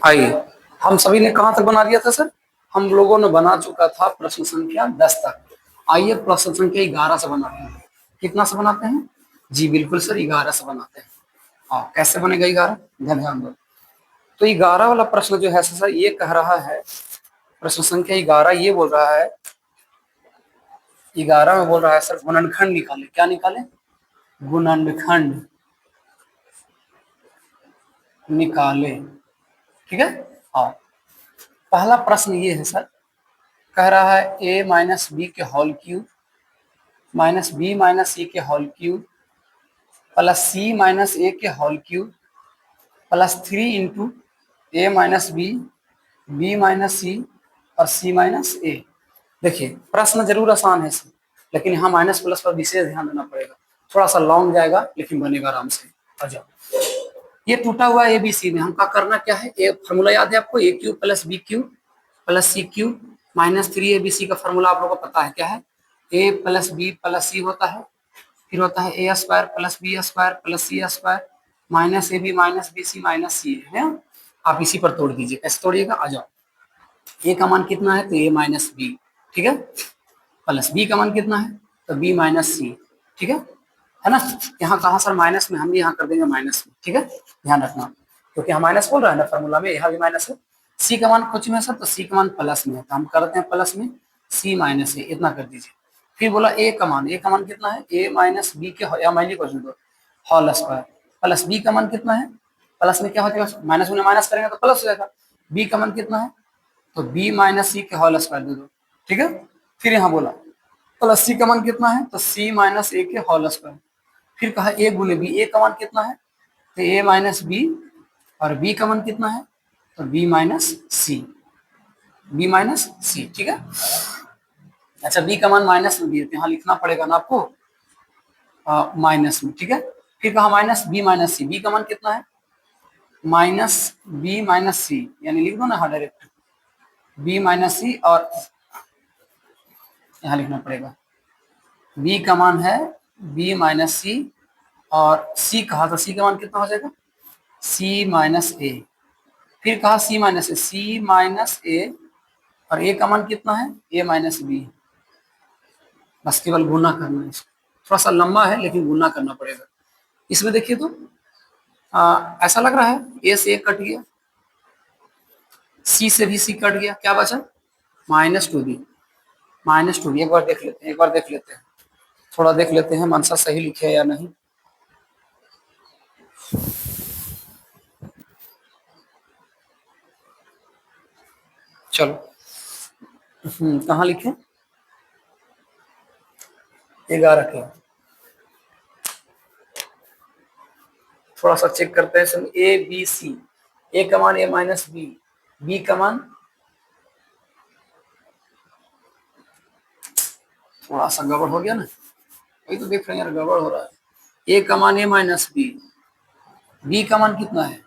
आइए, हम सभी ने कहाँ तक बना दिया था सर? हम लोगों ने बना चुका था प्रश्न संख्या 10 तक। आइए प्रश्न संख्या 11 से बनाते हैं। कितना से बनाते हैं? जी बिल्कुल सर, 11 से बनाते हैं। हाँ, कैसे बनेगा 11? ध्यान दो। तो 11 वाला प्रश्न जो है सर, ये कह रहा है, प्रश्न संख्या 11 ये बोल रहा है, 11 में बोल रहा है सर गुणनखंड निकाले। क्या निकाले? गुणनखंड निकाले। ठीक है। हाँ, पहला प्रश्न ये है सर, कह रहा है a माइनस बी के whole cube minus B minus C के whole cube plus C minus A के होल क्यूब प्लस 3 इंटू ए माइनस बी माइनस सी और सी माइनस ए। देखिए प्रश्न जरूर आसान है सर, लेकिन यहाँ माइनस प्लस पर विशेष ध्यान देना पड़ेगा। थोड़ा सा लॉन्ग जाएगा लेकिन बनेगा आराम से। आ जाओ, ये टूटा हुआ ए बी सी में हमका करना क्या है? ए फॉर्मूला याद है आपको? A cube plus B cube plus C cube minus 3 ABC का फॉर्मूला आप लोगों को पता है क्या है? ए प्लस बी प्लस सी होता है, फिर होता है A square plus B square plus C square minus A B minus B C minus C है। आप इसी पर तोड़ दीजिए। कैसे तोड़िएगा? आ जाओ, ए का मान कितना है? तो ए माइनस बी। ठीक है। प्लस बी का मान कितना है? तो बी माइनस सी। ठीक है ना? यहाँ कहा सर माइनस में, हम भी यहाँ कर देंगे माइनस में। ठीक है, ध्यान रखना, क्योंकि यहाँ माइनस बोल रहा है ना फॉर्मूला में, यहाँ भी माइनस है। सी का मान कुछ में सर, तो सी का मान प्लस में है, तो हम करते हैं प्लस में सी माइनस ए, इतना कर दीजिए। फिर बोला ए का मान, ए का मान कितना है? ए माइनस बी के क्वेश्चन दो होल स्क्वायर प्लस बी का मान कितना है? प्लस में क्या हो जाएगा? माइनस में माइनस करेंगे तो प्लस हो जाएगा। बी का मान कितना है? तो बी माइनस सी के होल स्क्वायर दे दो। ठीक है। फिर यहाँ बोला प्लस सी का मान कितना है? तो सी माइनस ए के होल स्क्वायर। फिर कहा ए गुने बी, ए का मान कितना है? तो ए माइनस बी, और बी का मान कितना है? तो बी माइनस सी, बी माइनस सी। ठीक है। अच्छा, बी का मान माइनस में दिए तो यहाँ लिखना पड़ेगा ना आपको माइनस में। ठीक है। फिर कहा माइनस बी माइनस सी, बी का मान कितना है? माइनस बी माइनस सी, यानी लिख दो ना, हाँ डायरेक्ट बी माइनस सी, और यहाँ लिखना पड़ेगा बी का मान है बी माइनस सी, और सी कहा तो सी का मान कितना हो जाएगा? सी माइनस ए। फिर कहा सी माइनस ए, सी माइनस ए, और ए का मान कितना है? ए माइनस बी। बस केवल गुना करना है इसको, थोड़ा सा लंबा है लेकिन गुना करना पड़ेगा। इसमें देखिए तो ऐसा लग रहा है ए से ए कट गया, सी से भी सी कट गया, क्या बचा? Minus two B, minus two B. एक बार देख लेते हैं, एक बार देख लेते हैं, थोड़ा देख लेते हैं मनसा सही लिखे या नहीं। चलो, कहाँ लिखे? 11 के। थोड़ा सा चेक करते हैं। ए बी सी, ए का मान ए माइनस बी, बी का मान थोड़ा सा गड़बड़ हो गया ना, वही तो देख रहे हैं यार, गड़बड़ हो रहा है। ए का मान ए माइनस बी, बी का मान कितना है?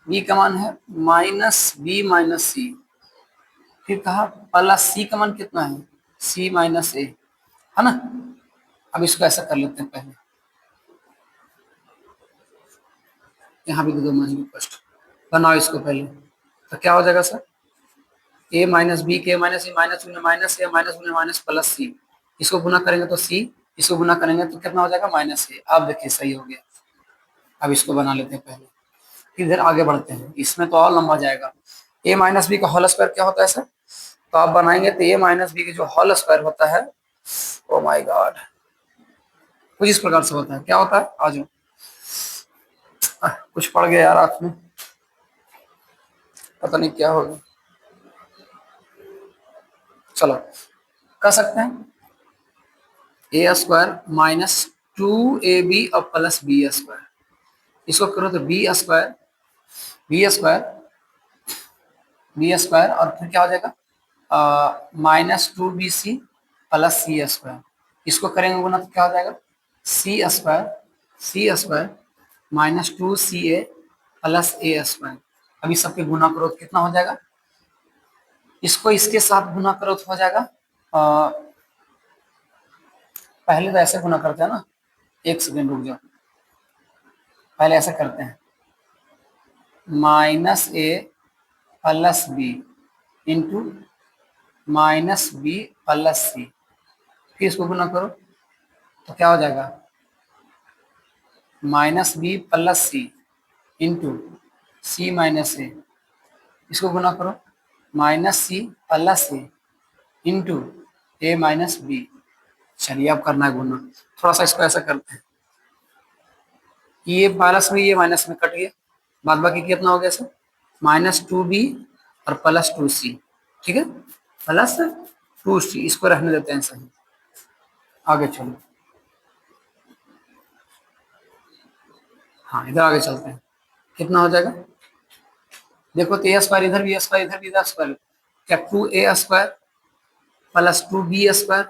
बी का मान है माइनस बी माइनस सी। फिर कहा प्लस सी का मान कितना है? सी माइनस ए, है ना? अब इसको ऐसा कर लेते हैं, पहले यहाँ भी दो माइनस फर्स्ट बनाओ इसको पहले, तो क्या हो जाएगा सर? ए माइनस बी के माइनस ए माइनस माइनस ए माइनस माइनस प्लस सी, इसको गुना करेंगे तो सी, इसको गुना करेंगे तो कितना हो जाएगा? माइनस ए। अब देखिए सही हो गया। अब इसको बना लेते हैं पहले, फिर इधर आगे बढ़ते हैं। इसमें तो और लंबा जाएगा। ए माइनस बी का होल स्क्वायर क्या होता है सर? तो आप बनाएंगे तो ए माइनस बी का जो होल स्क्वायर होता है, ओ माय गॉड, कुछ इस प्रकार से होता है। क्या होता है? आज कुछ पड़ गया यार आंख में, पता नहीं क्या होगा। चलो, कर सकते हैं ए स्क्वायर माइनस 2ab और प्लस बी स्क्वायर। इसको करो तो B square, B square, B square, और फिर क्या हो जाएगा? माइनस 2bc प्लस सी स्क्वायर। इसको करेंगे गुना तो क्या हो जाएगा? C square, C square minus 2ca plus A square. अभी सबके गुना करो तो कितना हो जाएगा? इसको इसके साथ गुना करो तो हो जाएगा, पहले तो ऐसे गुना करते हैं ना, एक सेकेंड रुक जाओ, पहले ऐसे करते हैं, minus a plus b into minus b plus c, फिर इसको गुना करो तो क्या हो जाएगा, minus b plus c into c minus a, इसको गुना करो minus c plus a into A minus b. चलिए अब करना है गुना, थोड़ा सा इसको ऐसा करते हैं, ये प्लस में ये माइनस में कट गया, बाद बाकी कितना हो गया सर, माइनस टू बी और प्लस टू सी, ठीक है, प्लस टू सी, इसको रहने देते हैं सही। आगे चलो, हाँ इधर आगे चलते हैं, कितना हो जाएगा, देखो तो ए स्क्वायर इधर भी स्क्वायर इधर भी स्क्वायर, क्या two A square plus two B square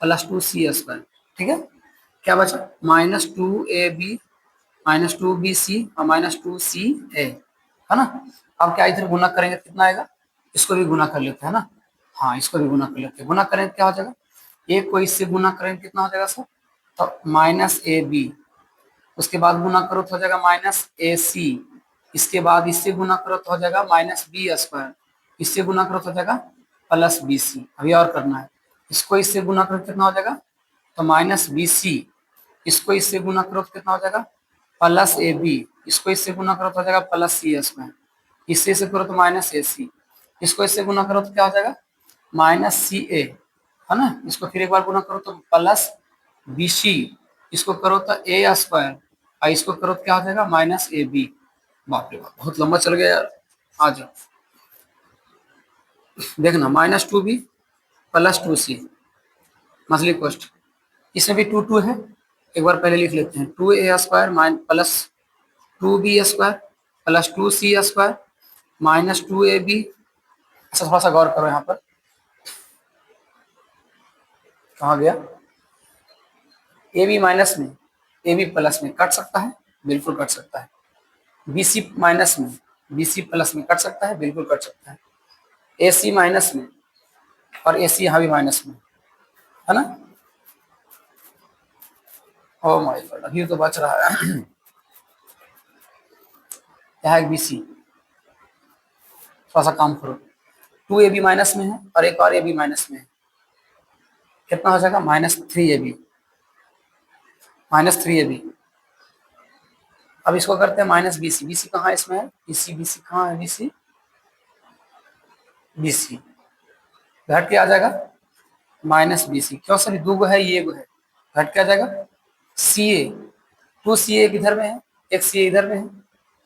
plus two C square, ठीक है, क्या बचा minus two A B minus two B C और माइनस टू सी ए, है ना। अब क्या इधर गुना करेंगे कितना आएगा, इसको भी गुना कर लेते हैं ना, हाँ इसको भी गुना कर लेते हैं, गुना करेंगे क्या हो जाएगा, एक को इससे गुना करेंगे कितना हो जाएगा सर, तो माइनस ए बी, उसके बाद गुना करो तो हो जाएगा माइनस ए सी, इसके बाद इससे गुना करो तो हो जाएगा माइनस बी स्क्वायर, इससे गुना करो तो हो जाएगा प्लस बी सी। अभी और करना है, इसको इससे गुना करो कितना हो जाएगा, तो माइनस बी सी, इसको इससे गुना करो तो कितना हो जाएगा प्लस ए बी, इसको इससे गुना करो तो हो जाएगा प्लस सी स्क्वायर, इससे से करो तो माइनस ए सी, इसको इससे गुना करो तो क्या हो जाएगा माइनस सी ए, है ना, इसको फिर एक बार गुना करो तो प्लस बी सी, इसको करो तो ए स्क्वायर और इसको करो तो क्या हो जाएगा माइनस ए बी। बाप रे बाप बहुत लंबा चल गया यार, आ जाओ देखना, minus two b plus two c मछली कोस्ट, इसमें भी टू टू है, एक बार पहले लिख लेते हैं, two A square mine plus two B square plus two C square minus two A B. अच्छा थोड़ा सा गौर करो यहाँ पर, कहाँ गया, ए बी माइनस में ए बी प्लस में कट सकता है, बिल्कुल कट सकता है, बी सी माइनस में बी सी प्लस में कट सकता है, बिल्कुल कट सकता है, ए सी माइनस में और ए सी यहाँ भी माइनस में, है ना। ओ माय गॉड अभी तो बच रहा है यहाँ एक बी सी, थोड़ा सा काम करो, टू ए बी माइनस में है और एक और ए बी माइनस में है, कितना हो जाएगा minus three A B, minus three A B. अब इसको करते हैं minus B C, B C कहाँ इसमें है, बी सी कहाँ है, बी सी घट के आ जाएगा माइनस बी सी, क्यों सर दो गो है ये गो है, घट के आ जाएगा सी ए, टू सी ए इधर में है एक सी ए इधर में है,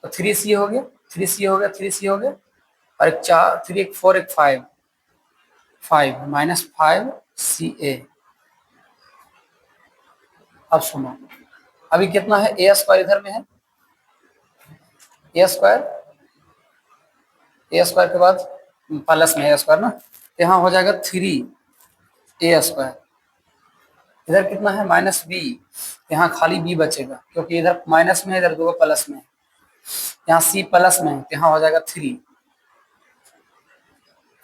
तो थ्री सी हो गया थ्री सी हो गया थ्री सी हो गया, और एक चार थ्री एक फोर एक five, five minus five c a. अब सुनो, अभी कितना है ए स्क्वायर इधर में है, ए स्क्वायर के बाद प्लस में ए स्क्वायर ना, यहाँ हो जाएगा थ्री ए स्क्वायर, इधर कितना है माइनस बी, यहाँ खाली बी बचेगा क्योंकि इधर माइनस में है इधर दो प्लस में है, यहाँ सी प्लस में है तो यहाँ हो जाएगा थ्री।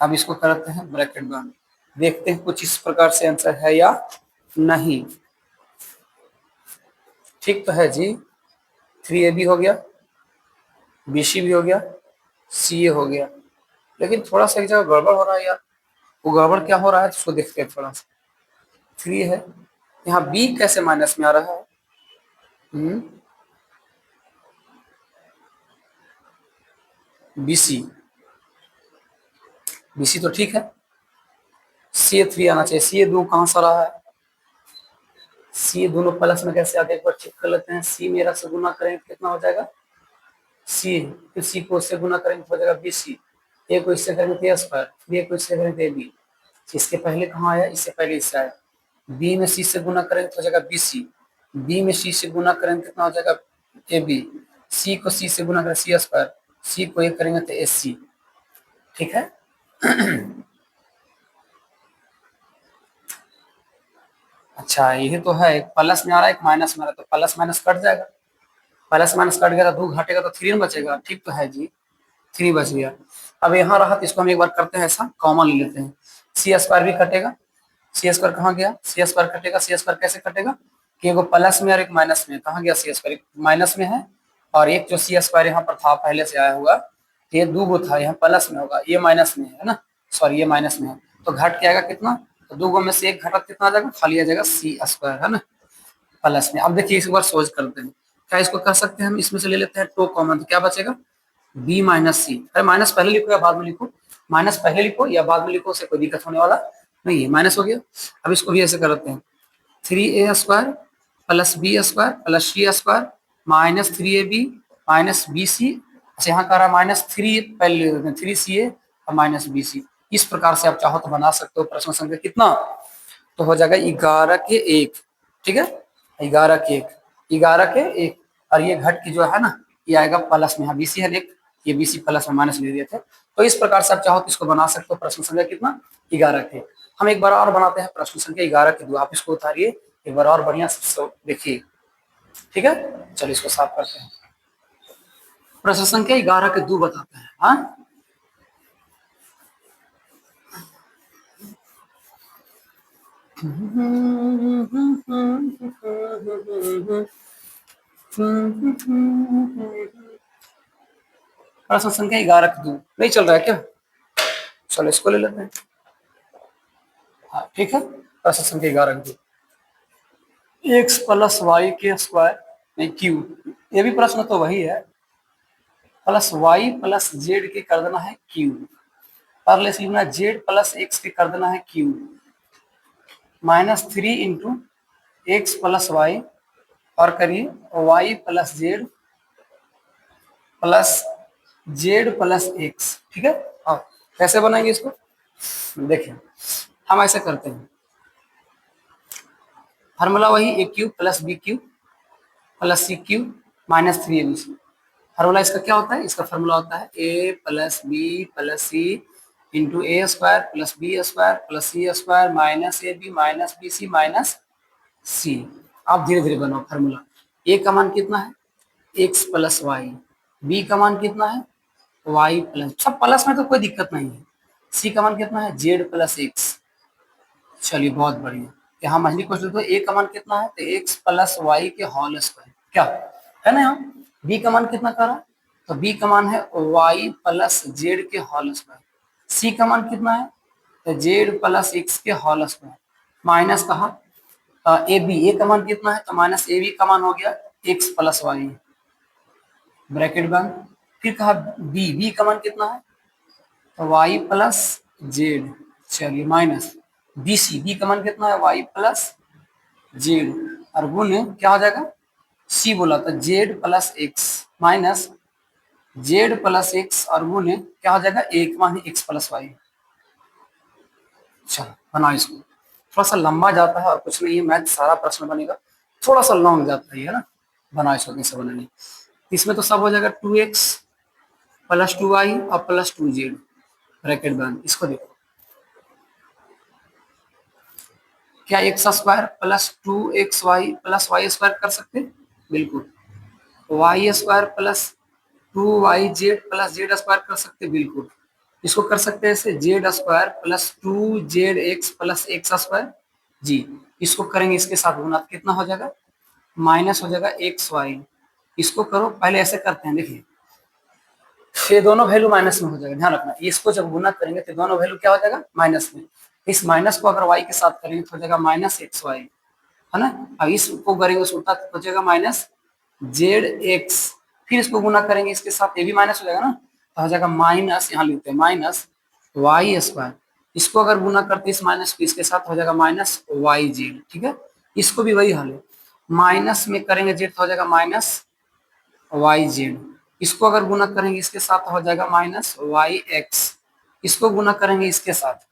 अब इसको करते हैं ब्रैकेट बंद, देखते हैं कुछ इस प्रकार से आंसर है या नहीं, ठीक तो है जी, थ्री ए बी हो गया, बी सी भी हो गया, सी ए हो गया, लेकिन थोड़ा सा एक जगह गड़बड़ हो रहा है यार, वो गड़बड़ क्या हो रहा है उसको देखते हैं थोड़ा सा, थ्री है यहाँ बी कैसे माइनस में आ रहा है, बी सी तो ठीक है, सी ए थ्री आना चाहिए, सी ए दो कहाँ से आ रहा है, सी दोनों प्लस में कैसे आते हैं एक बार चेक कर लेते हैं, सी मेरा से गुना करेंगे कितना हो जाएगा सी, फिर सी को उससे गुना करेंगे तो हो जाएगा बी सी, ए को इससे करेंगे तो ए स्क्वायर, फिर ए को इससे करेंगे तो ए बी, इसके पहले कहाँ आया इससे पहले इससे आया, बी में सी से गुना करेंगे तो हो जाएगा बी सी, बी में सी से गुना करेंगे कितना हो जाएगा ए बी, सी को सी से गुना करें सी स्क्वायर, सी को ए करेंगे तो एस सी, ठीक है अच्छा यही तो है, एक प्लस में आ रहा है एक माइनस में आ रहा है, तो प्लस माइनस कट जाएगा, प्लस माइनस कट गया तो दो घटेगा तो थ्री में बचेगा, ठीक तो है जी, थ्री बच गया। अब यहाँ रहा तो इसको हम एक बार करते हैं ऐसा कॉमन ले लेते हैं, सी स्क्वायर भी कटेगा, सी स्क्वायर कहाँ गया, सी स्क्वायर कटेगा, सी स्क्वायर कैसे कटेगा कि एगो प्लस में और एक माइनस में, कहाँ गया सी स्क्वायर माइनस में है, और एक जो सी स्क्वायर यहाँ पर था पहले से आया हुआ ये दो गो था, यहाँ प्लस में होगा, ये माइनस में है ना, सॉरी ये माइनस में है, तो घट के आएगा कितना, तो दो गो में से एक घटा कितना आ जाएगा, खाली आ जाएगा सी स्क्वायर, है ना, प्लस में। अब देखिए इस बार सोच करते हैं, क्या इसको कर सकते हैं हम, इसमें से ले लेते हैं टू कॉमन, तो क्या बचेगा, बी माइनस सी। अरे माइनस पहले लिखो या बाद में लिखो, माइनस पहले लिखो या बाद में लिखो, उससे कोई दिक्कत होने वाला नहीं है, माइनस हो गया। अब इसको भी ऐसे करते हैं, 3a² plus B square plus सी square minus 3ab minus B c. अच्छा यहाँ कह रहा है माइनस 3, पहले 3ca और माइनस बी सी। इस प्रकार से आप चाहो तो बना सकते हो प्रश्न संख्या कितना, तो हो जाएगा 11 के 1, ठीक है, 11 के 1 और ये घट की जो है ना, ये आएगा प्लस में, यहाँ बीसी है एक, ये बीसी प्लस में माइनस ले दिए थे। तो इस प्रकार से आप चाहो तो इसको बना सकते हो प्रश्न संख्या कितना, 11 के। हम एक बार और बनाते हैं प्रश्न संख्या 11 के 2, आप इसको उतारिए एक बार और बढ़िया से देखिए, ठीक है। चलिए इसको साफ करते हैं, प्रश्न संख्या 11 के 2 बताते हैं। हाँ प्रश्न संख्या 11 के 2 नहीं चल रहा है क्या, चलो इसको ले लेते हैं। हाँ ठीक है, प्रश्न संख्या 11 के 2, एक्स प्लस वाई के स्क्वायर नहीं क्यू, ये भी प्रश्न तो वही है, प्लस वाई प्लस जेड के कर देना है क्यू, पर लिखना जेड प्लस एक्स के कर देना है क्यू, -3 इंटू एक्स प्लस वाई और करिए Y plus Z plus Z plus X, ठीक है। हाँ कैसे बनाएंगे इसको, देखिए हम ऐसे करते हैं, फार्मूला वही a cube plus b cube plus c cube -3abc। Formula इसका क्या होता है, इसका फार्मूला होता है ए plus B plus c into a square plus B square plus C square minus A B minus B C minus c. आप धीरे धीरे बनाओ फार्मूला, ए का मान कितना है, एक्स प्लस वाई, बी का मान कितना है, वाई प्लस, सब प्लस में तो कोई दिक्कत नहीं है, सी का मान कितना है, जेड प्लस एक्स। चलिए बहुत बढ़िया, यहाँ मछली क्वेश्चन तो ए का मान कितना है, तो एक्स प्लस वाई के होल स्क्वायर, क्या है ना, यहाँ बी का मान कितना कर रहा है, तो बी का मान है वाई प्लस जेड के होल स्क्वायर, सी का मान कितना है, तो जेड प्लस एक्स के होल स्क्वायर, माइनस कहा ए बी, ए का मान कितना है, तो माइनस ए बी का मान हो गया एक्स प्लस वाई, ब्रैकेट बंद। फिर कहा बी, बी का मान कितना है, तो वाई प्लस जेड, चलिए माइनस बी सी, बी का मान कितना है, वाई प्लस जेड और गुण क्या हो जाएगा, सी बोला था Z plus x minus Z plus x और गुण क्या हो जाएगा, एक मान एक्स प्लस वाई। चलो बनाओ इसको, थोड़ा सा लंबा जाता है और कुछ नहीं है, मैथ सारा प्रश्न बनेगा, थोड़ा सा लॉन्ग जाता है ना। बनाओ इसको कैसे बनाने, इसमें तो सब हो जाएगा 2x प्लस 2y और प्लस 2z, ब्रैकेट बंद। इसको देखो, क्या x square plus 2xy plus Y square कर सकते हैं, बिल्कुल, y square plus 2yz plus Z square कर सकते हैं, बिल्कुल, इसको कर सकते हैं ऐसे z square plus 2zx plus x square जी, इसको करेंगे इसके साथ गुना तो कितना हो जाएगा, माइनस हो जाएगा एक्स वाई। इसको करो, पहले ऐसे करते हैं, देखिए ये दोनों वैल्यू माइनस में हो जाएगा, ध्यान रखना, इसको जब गुना करेंगे तो दोनों वैल्यू क्या हो जाएगा, माइनस में। इस माइनस को अगर y के साथ करेंगे तो हो जाएगा माइनस एक्स वाई, है ना, अब इसको करेंगे उल्टा तो हो जाएगा माइनस जेड एक्स, फिर इसको गुना करेंगे इसके साथ, ये भी माइनस हो जाएगा ना, तो हो जाएगा माइनस, यहाँ लिखते हैं माइनस वाई स्क्वायर, इसको अगर गुना करते इस माइनस को इसके साथ हो जाएगा माइनस वाई जेड, ठीक है। इसको भी वही हाल है, माइनस में करेंगे जेड तो हो जाएगा माइनस वाई जेड, इसको अगर गुना करेंगे इसके साथ हो जाएगा माइनस वाई एक्स, इसको गुना करेंगे इसके साथ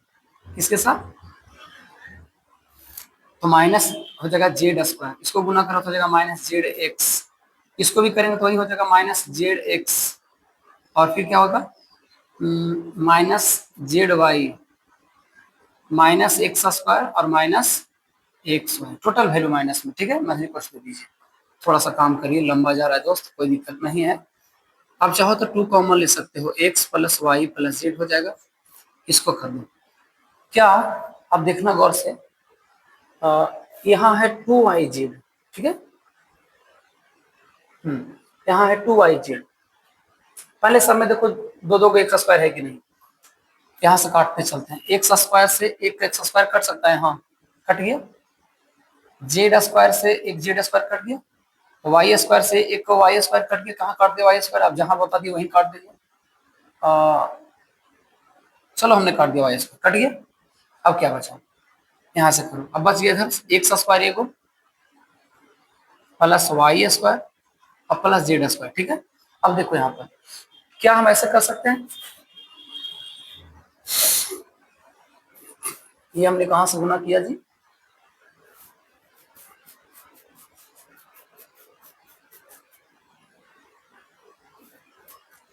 तो माइनस हो जाएगा जेड स्क्वायर, इसको गुना करो तो हो जाएगा माइनस जेड एक्स, इसको भी करेंगे तो वही हो जाएगा माइनस जेड एक्स, और फिर क्या होगा minus z y minus x square और minus x y, total value minus में, ठीक है। मछली क्वेश्चन दे दीजिए, थोड़ा सा काम करिए, लंबा जा रहा है दोस्त, कोई दिक्कत नहीं है। आप चाहो तो 2 कॉमन ले सकते हो, X plus Y plus Z हो जाएगा, इसको कर दो। क्या आप देखना गौर से, यहाँ है 2yz, ठीक है, यहाँ है 2yz, पहले सब में देखो दो दो का एक्स स्क्वायर है कि नहीं, यहाँ से काटते चलते हैं। एक्स स्क्वायर से एक एक्स स्क्वायर कट सकता है, हाँ कट गया। जेड स्क्वायर से एक जेड स्क्वायर कट गया। वाई स्क्वायर से एक वाई स्क्वायर कट गया। कहाँ काट दिया वाई स्क्वायर, आप जहां बता दिए वहीं काट देंगे। चलो हमने काट दिया वाई स्क्वायर, कट गया। अब क्या बचा, यहाँ से करो। अब बच गया इधर एक्स स्क्वायर एगो प्लस वाई स्क्वायर और प्लस जेड स्क्वायर, ठीक है। अब देखो यहाँ पर क्या हम ऐसे कर सकते हैं, ये हमने कहाँ से गुना किया जी,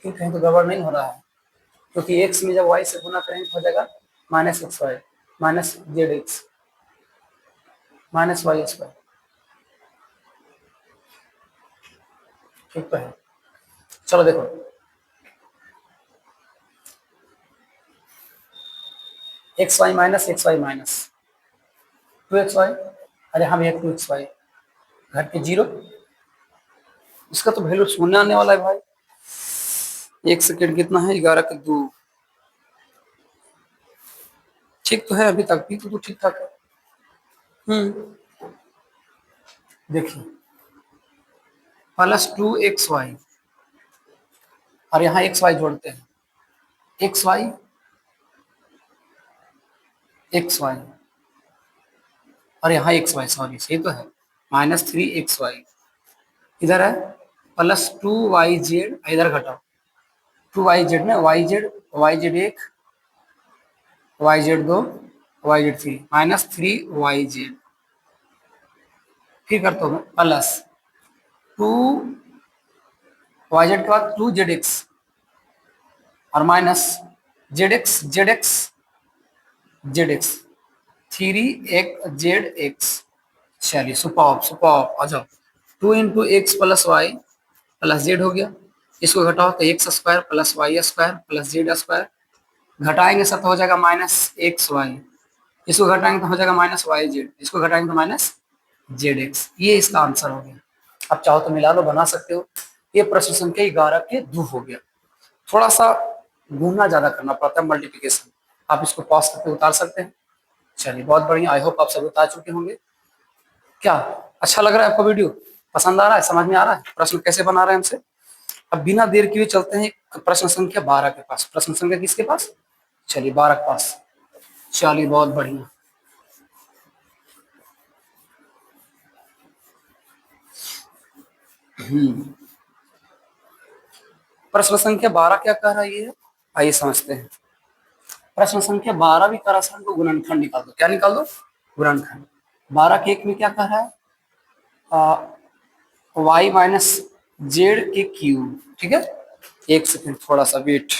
ठीक है, तो गड़बड़ नहीं हो रहा है, क्योंकि एक्स में जब वाई से गुना करेंगे तो हो जाएगा minus x Y minus Z X minus Y square, ठीक तो है। चलो देखो X Y minus two X Y, अरे हम एक टू एक्स वाई घट के जीरो, इसका तो वैल्यू शून्य आने वाला है भाई। एक सेकेंड कितना है, 11 के 2, ठीक तो है, अभी तक भी तो ठीक ठाक है। देखिए प्लस टू एक्स वाई और यहाँ एक्स वाई जोड़ते हैं, एक्स वाई और यहाँ एक्स वाई, सॉरी सही तो है, माइनस थ्री एक्स वाई, इधर है प्लस टू वाई जेड, इधर घटाओ टू वाई जेड में, वाई जेड एक, वाई जेड दो, Y Z three, minus three Y Z, फिर करता हूँ प्लस टू वाई जेड के बाद टू जेड एक्स और माइनस जेड एक्स थ्री एक जेड एक्स। चलिए सुपर आ जाओ, two into X plus Y plus Z हो गया, इसको घटाओ तो X square plus Y square plus Z square, घटाएंगे सब तो हो जाएगा माइनस एक्स वाई, इसको घटाएंगे तो हो जाएगा माइनस वाई जेड, इसको घटाएंगे तो माइनस जेड एक्स। ये इसका आंसर हो गया। आप चाहो तो मिला लो, बना सकते हो। ये प्रश्न संख्या 11 के 2 हो गया। थोड़ा सा घूमना ज्यादा करना पड़ता है मल्टीप्लिकेशन, आप इसको पॉज करके उतार सकते हैं। चलिए बहुत बढ़िया, आई होप आप सब उतार चुके होंगे। क्या अच्छा लग रहा है आपको वीडियो, पसंद आ रहा है, समझ में आ रहा है प्रश्न कैसे बना रहे हैं हमसे। अब बिना देर किए चलते हैं प्रश्न संख्या 12 के पास। प्रश्न संख्या किसके पास, चलिए 12 के पास। चलिए बहुत बढ़िया, प्रश्न संख्या 12 क्या कह रहा है ये, आइए समझते हैं। प्रश्न संख्या 12 भी कह रहा है, गुणनखंड निकाल दो। क्या निकाल दो, गुणनखंड। 12 के 1 में क्या कह रहा है, वाई माइनस जेड के क्यूब, ठीक है। एक सेकंड थोड़ा सा वेट,